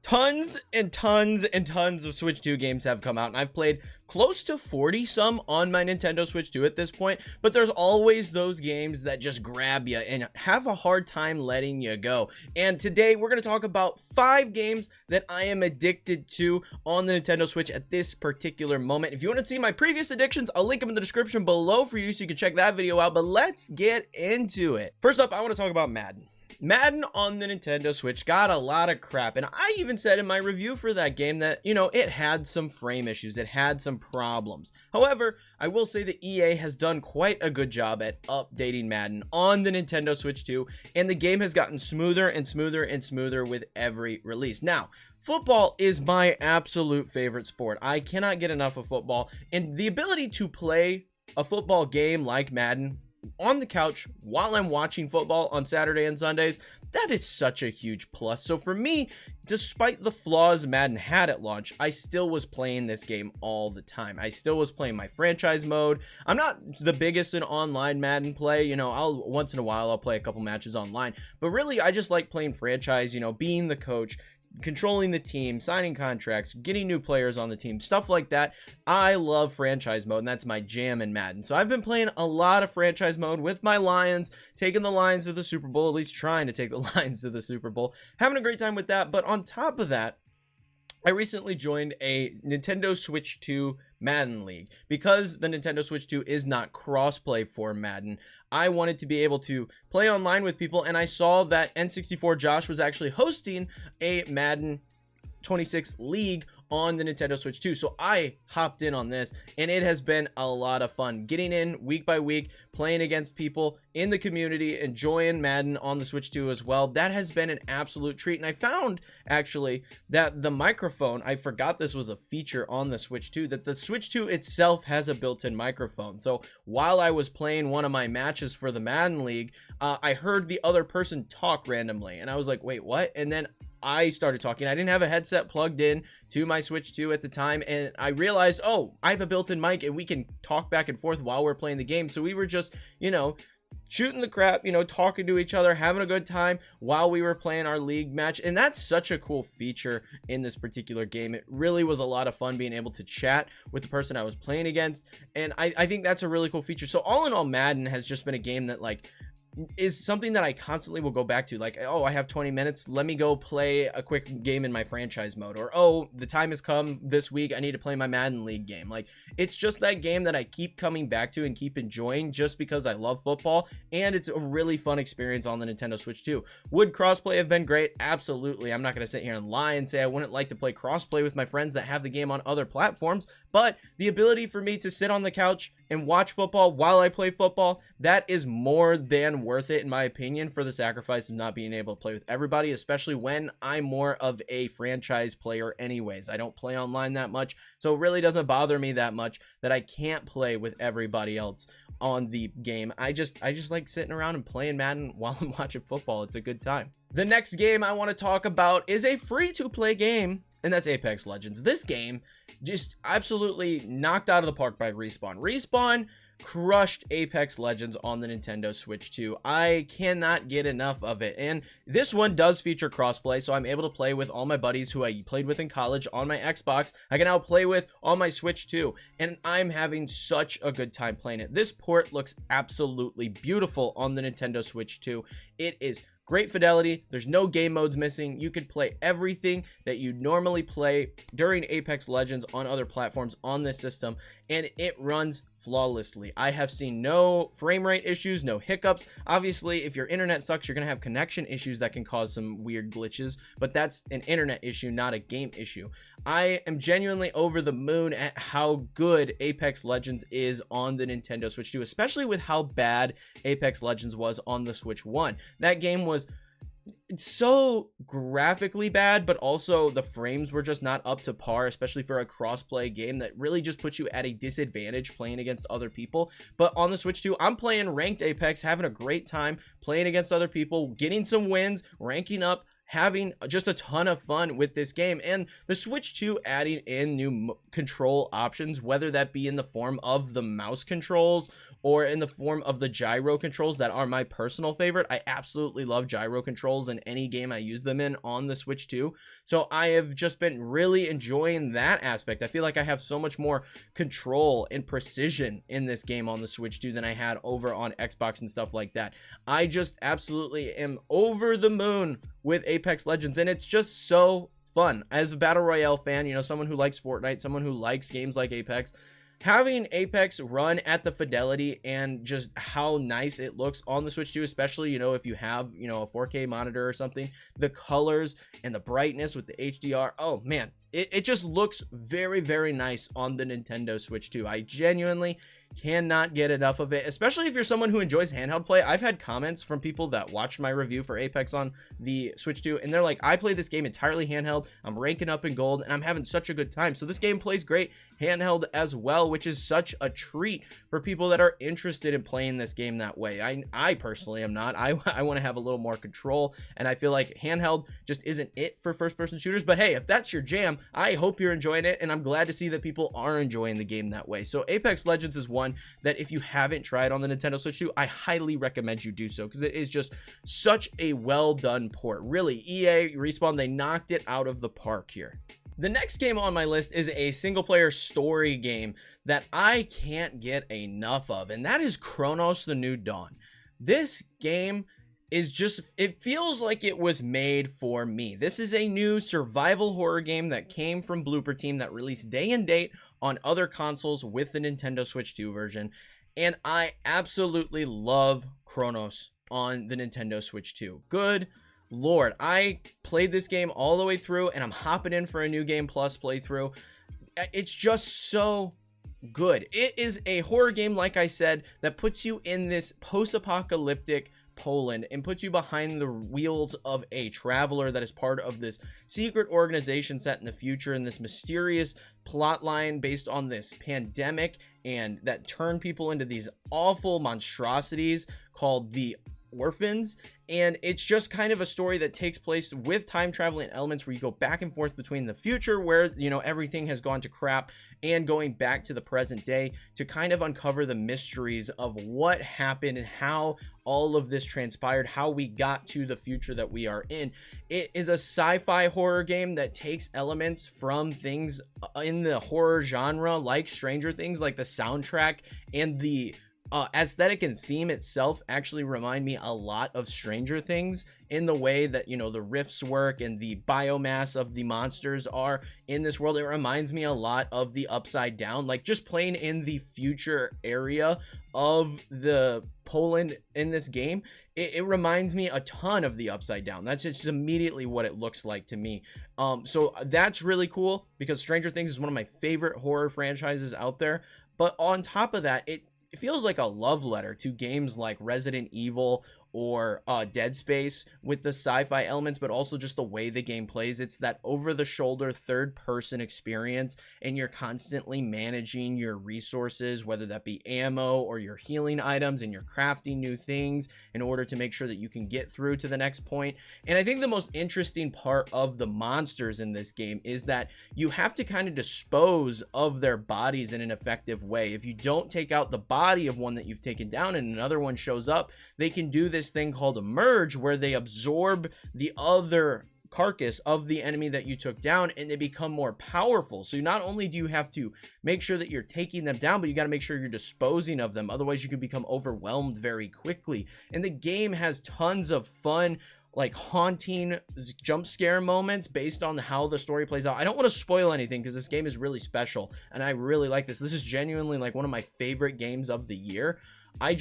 Tons and tons and tons of Switch 2 games have come out, and I've played close to 40 some on my Nintendo Switch 2 at this point, but there's always those games that just grab you and have a hard time letting you go. And today we're going to talk about 5 games that I am addicted to on the Nintendo Switch at this particular moment. If you want to see my previous addictions, I'll link them in the description below for you so you can check that video out, but let's get into it. First up, I want to talk about Madden. Madden on the Nintendo Switch got a lot of crap, and I even said in my review for that game that, you know, it had some frame issues, it had some problems. However, I will say that EA has done quite a good job at updating Madden on the Nintendo Switch 2, and the game has gotten smoother and smoother and smoother with every release. Now, football is my absolute favorite sport. I cannot get enough of football, and the ability to play a football game like Madden on the couch while I'm watching football on Saturday and Sundays, that is such a huge plus. So for me, despite the flaws Madden had at launch, I still was playing this game all the time. I still was playing my franchise mode. I'm not the biggest in online Madden play, you know, once in a while I'll play a couple matches online, but really I just like playing franchise, you know, being the coach, controlling the team, signing contracts, getting new players on the team, stuff like that. I love franchise mode, and that's my jam in Madden. So I've been playing a lot of franchise mode with my Lions, taking the Lions to the Super Bowl, at least trying to take the Lions to the Super Bowl, having a great time with that. But on top of that, I recently joined a Nintendo Switch 2 Madden League. Because the Nintendo Switch 2 is not crossplay for Madden, I wanted to be able to play online with people, and I saw that N64 Josh was actually hosting a Madden 26 League on the Nintendo Switch 2, so I hopped in on this, and it has been a lot of fun getting in week by week, playing against people in the community, enjoying Madden on the Switch 2 as well. That has been an absolute treat, and I found actually that the microphone, I forgot this was a feature on the Switch 2, that the Switch 2 itself has a built-in microphone. So while I was playing one of my matches for the Madden League, I heard the other person talk randomly, and I was like, wait, what? And then I started talking. I didn't have a headset plugged in to my Switch 2 at the time, and I realized, oh, I have a built-in mic and we can talk back and forth while we're playing the game. So we were just, you know, shooting the crap, you know, talking to each other, having a good time while we were playing our league match. And that's such a cool feature in this particular game. It really was a lot of fun being able to chat with the person I was playing against, and I think that's a really cool feature. So all in all, Madden has just been a game that, like, is something that I constantly will go back to. Like, oh, I have 20 minutes, let me go play a quick game in my franchise mode, or oh, the time has come this week, I need to play my Madden League game. Like, it's just that game that I keep coming back to and keep enjoying just because I love football, and it's a really fun experience on the Nintendo Switch 2. Would crossplay have been great? Absolutely. I'm not going to sit here and lie and say I wouldn't like to play crossplay with my friends that have the game on other platforms, but the ability for me to sit on the couch and watch football while I play football, that is more than worth it in my opinion for the sacrifice of not being able to play with everybody, especially when I'm more of a franchise player anyways. I don't play online that much, so it really doesn't bother me that much that I can't play with everybody else on the game. I just like sitting around and playing Madden while I'm watching football. It's a good time. The next game I want to talk about is a free-to-play game, and that's Apex Legends. This game just absolutely knocked out of the park by Respawn. Respawn crushed Apex Legends on the Nintendo Switch 2. I cannot get enough of it, and this one does feature crossplay, so I'm able to play with all my buddies who I played with in college on my Xbox. I can now play with on my Switch 2, and I'm having such a good time playing it. This port looks absolutely beautiful on the Nintendo Switch 2. It is great fidelity. There's no game modes missing. You could play everything that you normally play during Apex Legends on other platforms on this system, and it runs flawlessly. I have seen no frame rate issues, no hiccups. Obviously, if your internet sucks, you're gonna have connection issues that can cause some weird glitches, but that's an internet issue, not a game issue. I am genuinely over the moon at how good Apex Legends is on the Nintendo Switch 2, especially with how bad Apex Legends was on the Switch 1. That game was so graphically bad, but also the frames were just not up to par, especially for a cross-play game that really just puts you at a disadvantage playing against other people. But on the Switch 2, I'm playing ranked Apex, having a great time playing against other people, getting some wins, ranking up, having just a ton of fun with this game. And the Switch 2 adding in new control options, whether that be in the form of the mouse controls or in the form of the gyro controls that are my personal favorite. I absolutely love gyro controls in any game I use them in on the Switch 2. So I have just been really enjoying that aspect. I feel like I have so much more control and precision in this game on the Switch 2 than I had over on Xbox and stuff like that. I just absolutely am over the moon with Apex Legends, and it's just so fun. As a Battle Royale fan, you know, someone who likes Fortnite, someone who likes games like Apex, having Apex run at the fidelity and just how nice it looks on the Switch 2, especially, you know, if you have, you know, a 4K monitor or something, the colors and the brightness with the HDR, oh man, it just looks very, very nice on the Nintendo Switch 2. I genuinely cannot get enough of it, especially if you're someone who enjoys handheld play. I've had comments from people that watched my review for Apex on the Switch 2, and they're like, I play this game entirely handheld, I'm ranking up in gold, and I'm having such a good time. So this game plays great handheld as well, which is such a treat for people that are interested in playing this game that way. I personally am not. I want to have a little more control, and I feel like handheld just isn't it for first-person shooters. But hey, if that's your jam, I hope you're enjoying it, and I'm glad to see that people are enjoying the game that way. So Apex Legends is one that if you haven't tried on the Nintendo Switch 2, I highly recommend you do so, because it is just such a well done port. Really, EA, Respawn, they knocked it out of the park here. The next game on my list is a single player story game that I can't get enough of, and that is Cronos The New Dawn. This game is just, it feels like it was made for me. This is a new survival horror game that came from Blooper Team that released day and date on other consoles with the Nintendo Switch 2 version, and I absolutely love Cronos on the Nintendo Switch 2. Good Lord, I played this game all the way through, and I'm hopping in for a New Game Plus playthrough. It's just so good. It is a horror game, like I said, that puts you in this post-apocalyptic Poland and puts you behind the wheels of a traveler that is part of this secret organization set in the future, and this mysterious plot line based on this pandemic, and that turn people into these awful monstrosities called the Orphans. And it's just kind of a story that takes place with time traveling elements, where you go back and forth between the future, where, you know, everything has gone to crap, and going back to the present day to kind of uncover the mysteries of what happened and how all of this transpired, how we got to the future that we are in. It is a sci-fi horror game that takes elements from things in the horror genre, like Stranger Things, like the soundtrack and the aesthetic and theme itself actually remind me a lot of Stranger Things, in the way that, you know, the riffs work and the biomass of the monsters are in this world. It reminds me a lot of the Upside Down, like just playing in the future area of the Poland in this game. It reminds me a ton of the Upside Down. That's just immediately what it looks like to me. So that's really cool, because Stranger Things is one of my favorite horror franchises out there. But on top of that, it feels like a love letter to games like Resident Evil or Dead Space, with the sci-fi elements, but also just the way the game plays. It's that over-the-shoulder third-person experience, and you're constantly managing your resources, whether that be ammo or your healing items, and you're crafting new things in order to make sure that you can get through to the next point. And I think the most interesting part of the monsters in this game is that you have to kind of dispose of their bodies in an effective way. If you don't take out the body of one that you've taken down and another one shows up, they can do this thing called a merge, where they absorb the other carcass of the enemy that you took down, and they become more powerful. So not only do you have to make sure that you're taking them down, but you got to make sure you're disposing of them, otherwise you can become overwhelmed very quickly. And the game has tons of fun, like haunting jump scare moments based on how the story plays out. I don't want to spoil anything, because this game is really special and I really like this. This is genuinely like one of my favorite games of the year. I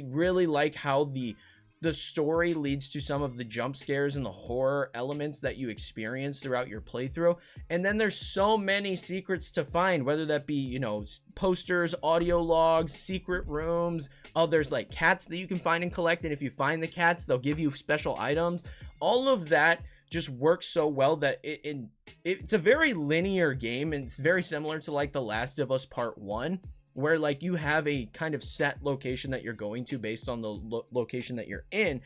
really like how the story leads to some of the jump scares and the horror elements that you experience throughout your playthrough. And then there's so many secrets to find, whether that be, you know, posters, audio logs, secret rooms. Oh, there's like cats that you can find and collect, and if you find the cats, they'll give you special items. All of that just works so well that it's a very linear game, and it's very similar to like The Last of Us Part 1, where like you have a kind of set location that you're going to based on the location that you're in.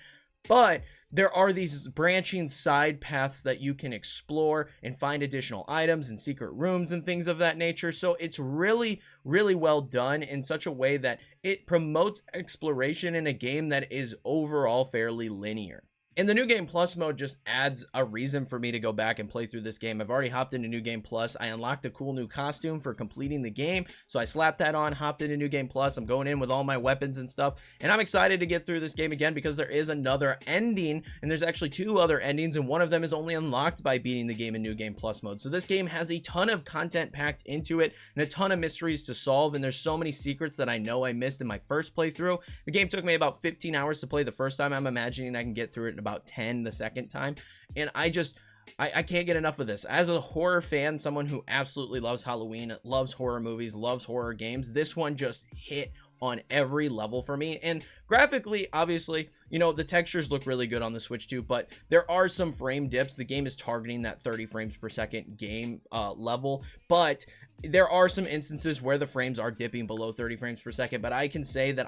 But there are these branching side paths that you can explore and find additional items and secret rooms and things of that nature. So it's really, really well done in such a way that it promotes exploration in a game that is overall fairly linear. And the New Game Plus mode just adds a reason for me to go back and play through this game. I've already hopped into New Game Plus. I unlocked a cool new costume for completing the game, so I slapped that on, hopped into New Game Plus. I'm going in with all my weapons and stuff, and I'm excited to get through this game again because there is another ending, and there's actually 2 other endings, and one of them is only unlocked by beating the game in New Game Plus mode. So this game has a ton of content packed into it and a ton of mysteries to solve, and there's so many secrets that I know I missed in my first playthrough. The game took me about 15 hours to play the first time. I'm imagining I can get through it in about 10 the second time, and I can't get enough of this. As a horror fan, someone who absolutely loves Halloween, loves horror movies, loves horror games, this one just hit on every level for me. And graphically, obviously, you know, the textures look really good on the Switch too, but there are some frame dips. The game is targeting that 30 frames per second game level, but there are some instances where the frames are dipping below 30 frames per second. But I can say that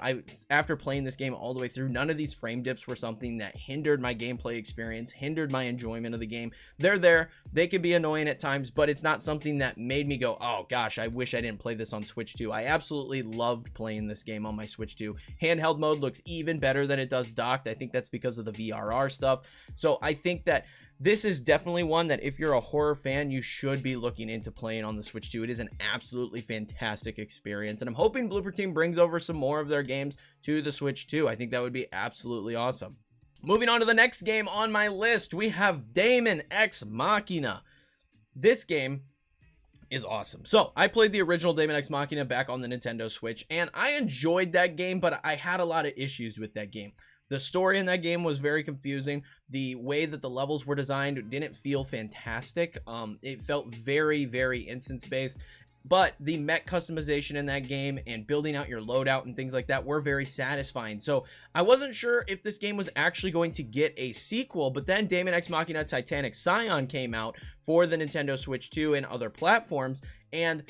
after playing this game all the way through, none of these frame dips were something that hindered my gameplay experience, hindered my enjoyment of the game. They're there, they can be annoying at times, but it's not something that made me go, oh gosh, I wish I didn't play this on Switch 2. I absolutely loved playing this game on my Switch 2. Handheld mode looks even better than it does docked. I think that's because of the VRR stuff. So I think that this is definitely one that if you're a horror fan, you should be looking into playing on the Switch 2. It is an absolutely fantastic experience, and I'm hoping Blooper Team brings over some more of their games to the Switch 2. I think that would be absolutely awesome. Moving on to the next game on my list, we have Daemon X Machina. This game is awesome. So I played the original Daemon X Machina back on the Nintendo Switch, and I enjoyed that game, but I had a lot of issues with that game. The story in that game was very confusing. The way that the levels were designed didn't feel fantastic. It felt very, very instance-based. But the mech customization in that game and building out your loadout and things like that were very satisfying. So I wasn't sure if this game was actually going to get a sequel, but then Daemon X Machina Titanic Scion came out for the Nintendo Switch 2 and other platforms, and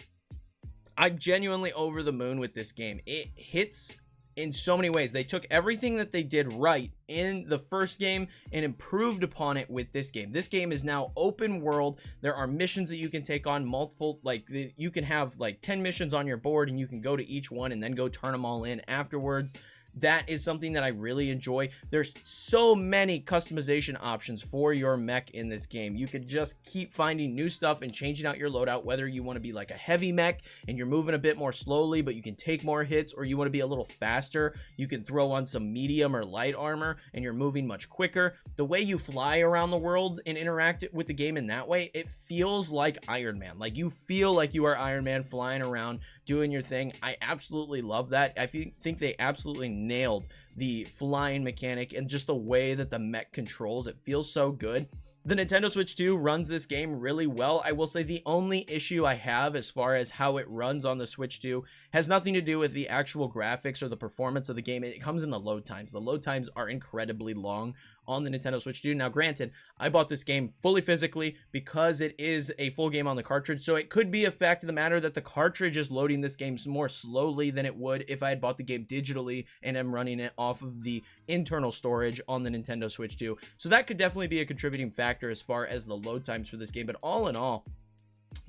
I'm genuinely over the moon with this game. It hits in so many ways. They took everything that they did right in the first game and improved upon it with this game. This game is now open world. There are missions that you can take on, multiple, like you can have like 10 missions on your board and you can go to each one and then go turn them all in afterwards. That is something that I really enjoy. There's so many customization options for your mech in this game. You could just keep finding new stuff and changing out your loadout, whether you want to be like a heavy mech and you're moving a bit more slowly, but you can take more hits, or you want to be a little faster. You can throw on some medium or light armor and you're moving much quicker. The way you fly around the world and interact with the game in that way, it feels like Iron Man. Like you feel like you are Iron Man flying around doing your thing. I absolutely love that. I think they absolutely nailed the flying mechanic and just the way that the mech controls. It feels so good. The Nintendo Switch 2 runs this game really well. I will say the only issue I have as far as how it runs on the Switch 2 has nothing to do with the actual graphics or the performance of the game. It comes in the load times. The load times are incredibly long on the Nintendo Switch 2. Now, granted, I bought this game fully physically because it is a full game on the cartridge, so it could be a fact of the matter that the cartridge is loading this game more slowly than it would if I had bought the game digitally and am running it off of the internal storage on the Nintendo Switch 2. So that could definitely be a contributing factor as far as the load times for this game. But all in all,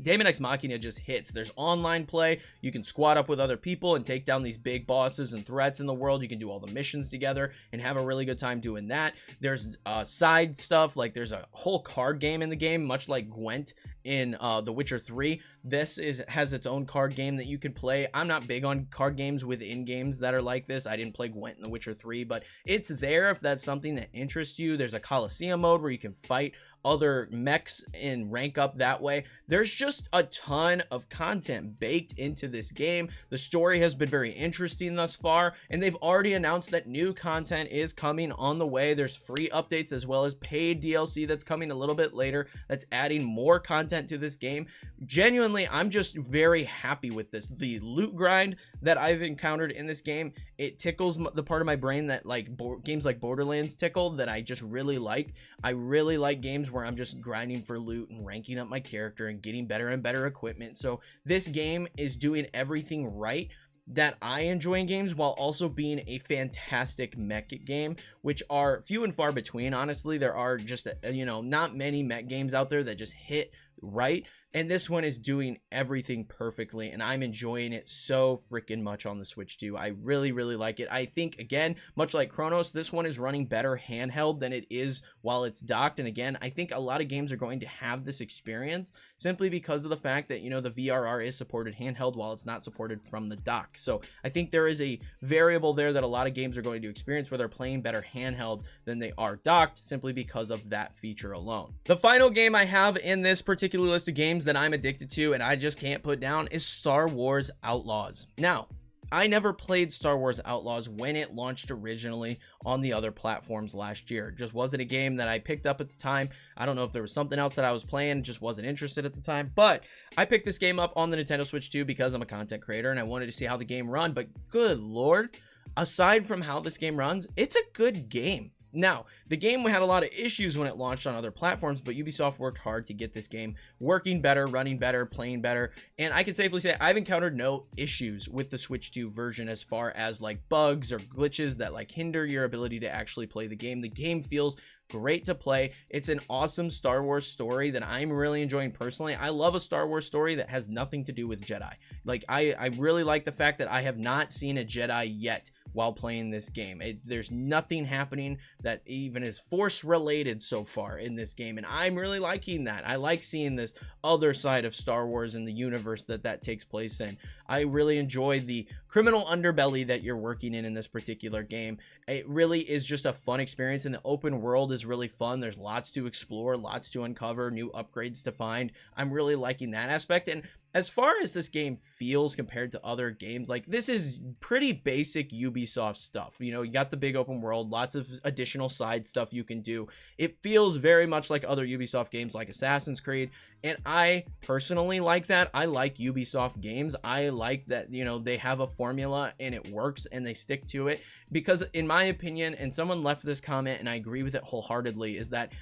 Daemon X Machina just hits. There's online play. You can squad up with other people and take down these big bosses and threats in the world. You can do all the missions together and have a really good time doing that. There's side stuff, like there's a whole card game in the game, much like Gwent in The Witcher 3. This has its own card game that you can play. I'm not big on card games within games that are like this. I didn't play Gwent in The Witcher 3, but it's there if that's something that interests you. There's a Coliseum mode where you can fight other mechs and rank up that way. There's just a ton of content baked into this game. The story has been very interesting thus far, and they've already announced that new content is coming on the way. There's free updates as well as paid DLC that's coming a little bit later that's adding more content to this game. Genuinely, I'm just very happy with this. The loot grind that I've encountered in this game, it tickles the part of my brain that like games like Borderlands tickle, that I just really like. I really like games where I'm just grinding for loot and ranking up my character and getting better and better equipment. So this game is doing everything right. that I enjoy in games while also being a fantastic mech game, which are few and far between. Honestly, there are just, not many mech games out there that just hit right, and this one is doing everything perfectly, and I'm enjoying it so freaking much on the Switch 2. I really like it. I think, again, much like Cronos, this one is running better handheld than it is while it's docked. And again, I think a lot of games are going to have this experience simply because of the fact that, the VRR is supported handheld while it's not supported from the dock. So I think there is a variable there that a lot of games are going to experience where they're playing better handheld than they are docked, simply because of that feature alone. The final game I have in this particular list of games that I'm addicted to and I just can't put down is Star Wars Outlaws. Now, I never played Star Wars Outlaws when it launched originally on the other platforms last year. It just wasn't a game that I picked up at the time. I don't know if there was something else that I was playing, just wasn't interested at the time. But I picked this game up on the Nintendo Switch 2 because I'm a content creator and I wanted to see how the game run. But good lord, aside from how this game runs, it's a good game. Now, the game had a lot of issues when it launched on other platforms, but Ubisoft worked hard to get this game working better, running better, playing better, and I can safely say I've encountered no issues with the Switch 2 version as far as like bugs or glitches that like hinder your ability to actually play the game. The game feels great to play. It's an awesome Star Wars story that I'm really enjoying personally. I love a Star Wars story that has nothing to do with Jedi. Like, I really like the fact that I have not seen a Jedi yet while playing this game. There's nothing happening that even is Force related so far in this game, and I'm really liking that. I like seeing this other side of Star Wars and the universe that takes place in. I really enjoy the criminal underbelly that you're working in this particular game. It really is just a fun experience, and the open world is really fun. There's lots to explore, lots to uncover, new upgrades to find. I'm really liking that aspect. And as far as this game feels compared to other games, like, this is pretty basic Ubisoft stuff. You got the big open world, lots of additional side stuff you can do. It feels very much like other Ubisoft games like Assassin's Creed, and I personally like that. I like Ubisoft games. I like that, they have a formula and it works and they stick to it, because in my opinion, and someone left this comment and I agree with it wholeheartedly, is that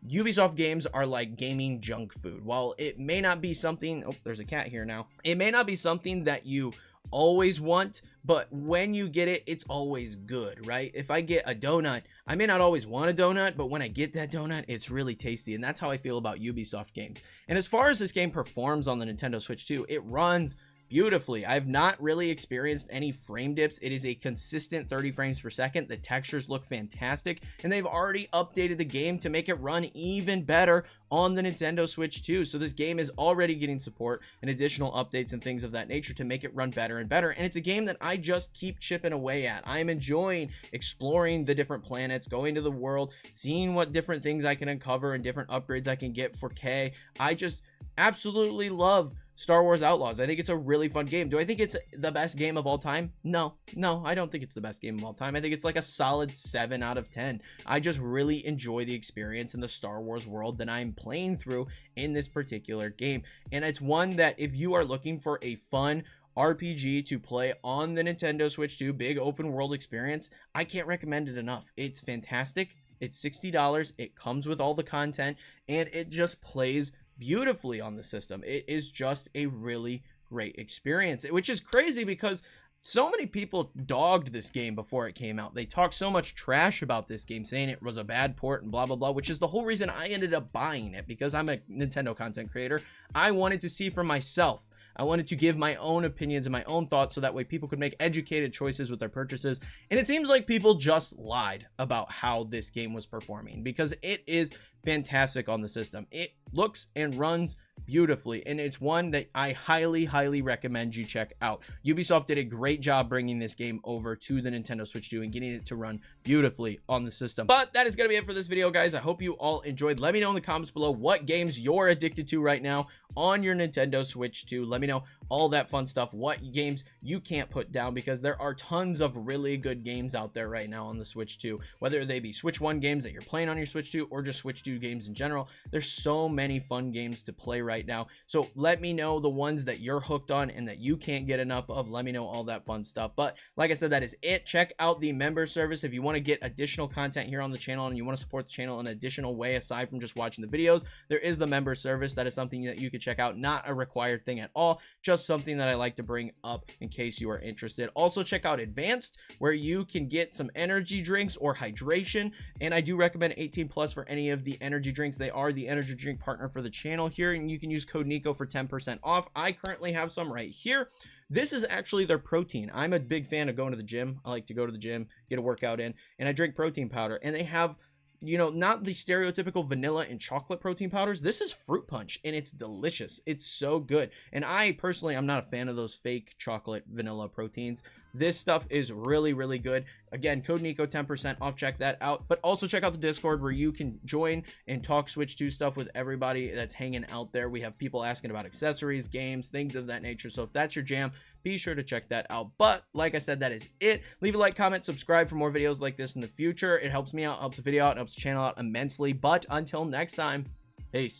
Ubisoft games are like gaming junk food. While it may not be something, oh, there's a cat here now. It may not be something that you always want, but when you get it, it's always good, right? If I get a donut, I may not always want a donut, but when I get that donut, it's really tasty. And that's how I feel about Ubisoft games. And as far as this game performs on the Nintendo Switch 2, it runs beautifully. I've not really experienced any frame dips. It is a consistent 30 frames per second. The textures look fantastic, and they've already updated the game to make it run even better on the Nintendo Switch 2. So this game is already getting support and additional updates and things of that nature to make it run better and better. And it's a game that I just keep chipping away at. I'm enjoying exploring the different planets, going to the world, seeing what different things I can uncover and different upgrades I can get for K. I just absolutely love Star Wars Outlaws. I think it's a really fun game. Do I think it's the best game of all time? No, I don't think it's the best game of all time. I think it's like a solid 7 out of 10. I just really enjoy the experience in the Star Wars world that I'm playing through in this particular game. And it's one that if you are looking for a fun RPG to play on the Nintendo Switch 2, big open world experience, I can't recommend it enough. It's fantastic. It's $60. It comes with all the content, and it just plays beautifully on the system. It is just a really great experience, which is crazy because so many people dogged this game before it came out. They talked so much trash about this game, saying it was a bad port and blah blah blah, which is the whole reason I ended up buying it, because I'm a Nintendo content creator. I wanted to see for myself. I wanted to give my own opinions and my own thoughts so that way people could make educated choices with their purchases. And it seems like people just lied about how this game was performing, because it is fantastic on the system. It looks and runs beautifully, and it's one that I highly recommend you check out. Ubisoft did a great job bringing this game over to the Nintendo Switch 2 and getting it to run beautifully on the system. But that is going to be it for this video, guys. I hope you all enjoyed. Let me know in the comments below what games you're addicted to right now on your Nintendo Switch 2. Let me know all that fun stuff, what games you can't put down, because there are tons of really good games out there right now on the Switch 2, whether they be Switch 1 games that you're playing on your Switch 2 or just Switch 2 2 games in general. There's so many fun games to play right now. So let me know the ones that you're hooked on and that you can't get enough of. Let me know all that fun stuff. But like I said, that is it. Check out the member service if you want to get additional content here on the channel and you want to support the channel in an additional way aside from just watching the videos. There is the member service. That is something that you could check out. Not a required thing at all, just something that I like to bring up in case you are interested. Also check out Advanced, where you can get some energy drinks or hydration, and I do recommend 18+ for any of the energy drinks. They are the energy drink partner for the channel here, and you can use code Kneeckoh for 10% off. I currently have some right here. This is actually their protein. I'm a big fan of going to the gym. I like to go to the gym, get a workout in, and I drink protein powder, and they have, you know, not the stereotypical vanilla and chocolate protein powders. This is fruit punch, and it's delicious. It's so good. And I personally, I'm not a fan of those fake chocolate vanilla proteins. This stuff is really, really good. Again, code Kneeckoh 10% off. Check that out. But also check out the Discord where you can join and talk Switch 2 stuff with everybody that's hanging out there. We have people asking about accessories, games, things of that nature. So if that's your jam, be sure to check that out. But like I said, that is it. Leave a like, comment, subscribe for more videos like this in the future. It helps me out, helps the video out, helps the channel out immensely. But until next time, peace.